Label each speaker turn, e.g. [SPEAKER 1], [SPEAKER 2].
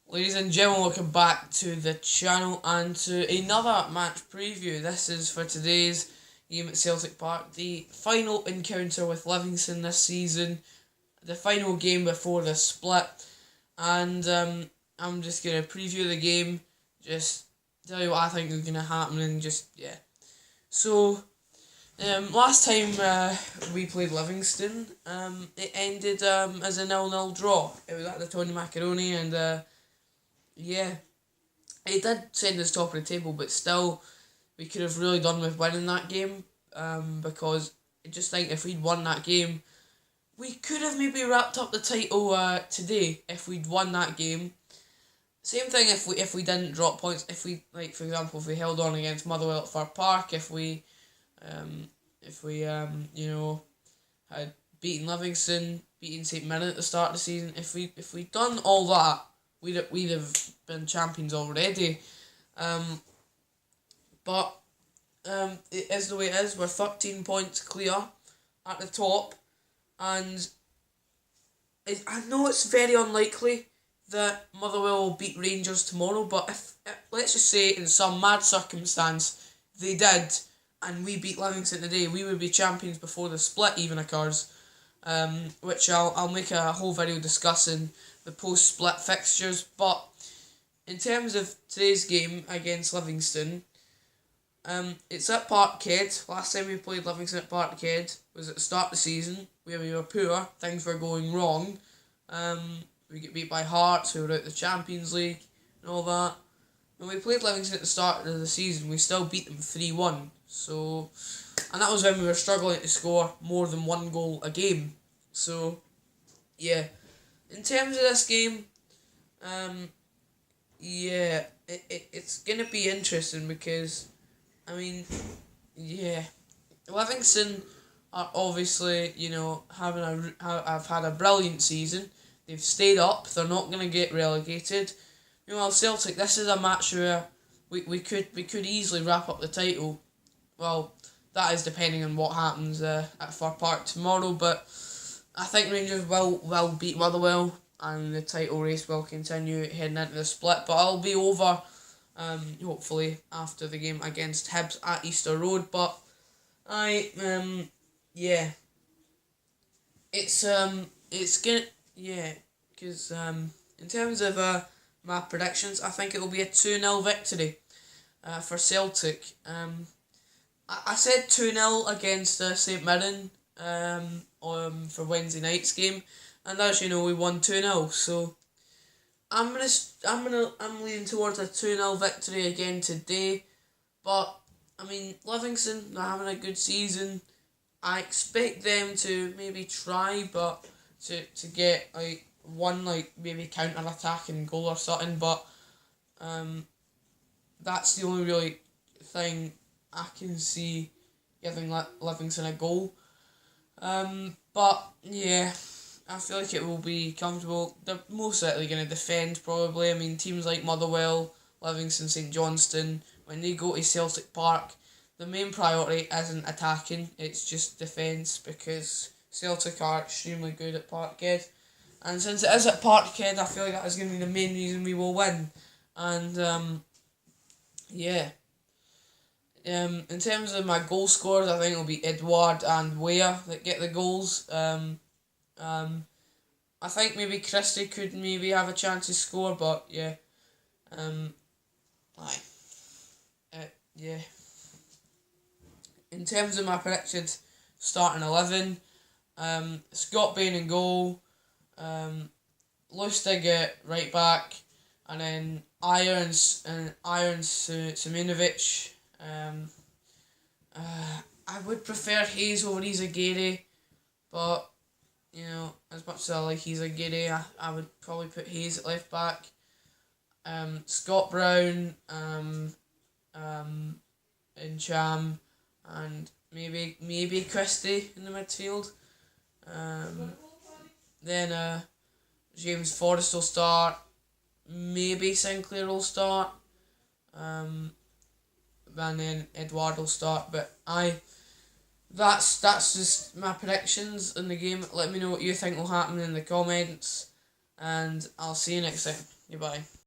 [SPEAKER 1] Ladies and gentlemen, welcome back to the channel and to another match preview. This is for today's game at Celtic Park, the final encounter with Livingston this season, the final game before the split, and I'm just going to preview the game, just tell you what I think is going to happen and yeah. So, last time we played Livingston, it ended as a 0-0 draw. It was at the Tony Macaroni and yeah, it did send us top of the table, but still, we could have really done with winning that game. Because I just think if we'd won that game, we could have maybe wrapped up the title today if we'd won that game. Same thing if we didn't drop points. If we, like, for example, if we held on against Motherwell at Fir Park, if we had beaten Livingston, beaten St Mirren at the start of the season, if we'd done all that, we'd have been champions already. But it is the way it is. We're 13 points clear at the top, and I know it's very unlikely that Motherwell will beat Rangers tomorrow, but if let's just say in some mad circumstance they did, and we beat Livingston today, we would be champions before the split even occurs. Which I'll make a whole video discussing the post-split fixtures. But in terms of today's game against Livingston, it's at Parkhead. Last time we played Livingston at Parkhead was at the start of the season, where we were poor, things were going wrong. We get beat by Hearts, who were out the Champions League and all that. When we played Livingston at the start of the season, we still beat them 3-1. So, and that was when we were struggling to score more than one goal a game. So, yeah. In terms of this game, it's going to be interesting because, I mean, yeah, Livingston are obviously, have had a brilliant season. They've stayed up. They're not going to get relegated. Meanwhile, Celtic, this is a match where we could easily wrap up the title. Well, that is depending on what happens at Fir Park tomorrow, but I think Rangers will beat Motherwell and the title race will continue heading into the split. But I'll be over hopefully after the game against Hibs at Easter Road. But because in terms of my predictions, I think it will be a 2-0 victory for Celtic. I said 2-0 against St Mirren for Wednesday night's game, and as you know, we won 2-0. So I'm leaning towards a 2-0 victory again today. But I mean, Livingston, they're having a good season. I expect them to maybe try, but to get like one maybe counter attacking goal or something. But that's the only really thing I can see giving Livingston a goal. But yeah, I feel like it will be comfortable. They're most likely going to defend probably. I mean, teams like Motherwell, Livingston, St Johnstone, when they go to Celtic Park, the main priority isn't attacking, it's just defence, because Celtic are extremely good at Parkhead. And since it is at Parkhead, I feel like that is going to be the main reason we will win. And yeah. In terms of my goal scorers, I think it'll be Edouard and Weah that get the goals. I think maybe Christie could maybe have a chance to score, but yeah. Yeah. In terms of my predicted starting 11, Scott Bain in goal, Lustig at right back, and then Irons Simunovic. I would prefer Hayes over Izagiri, but as much as I like Izagiri, I would probably put Hayes at left back. Scott Brown, in Cham, and maybe Christie in the midfield. Then James Forrest will start. Maybe Sinclair will start. And then Edouard will start. But that's just my predictions in the game. Let me know what you think will happen in the comments. and I'll see you next time. Goodbye.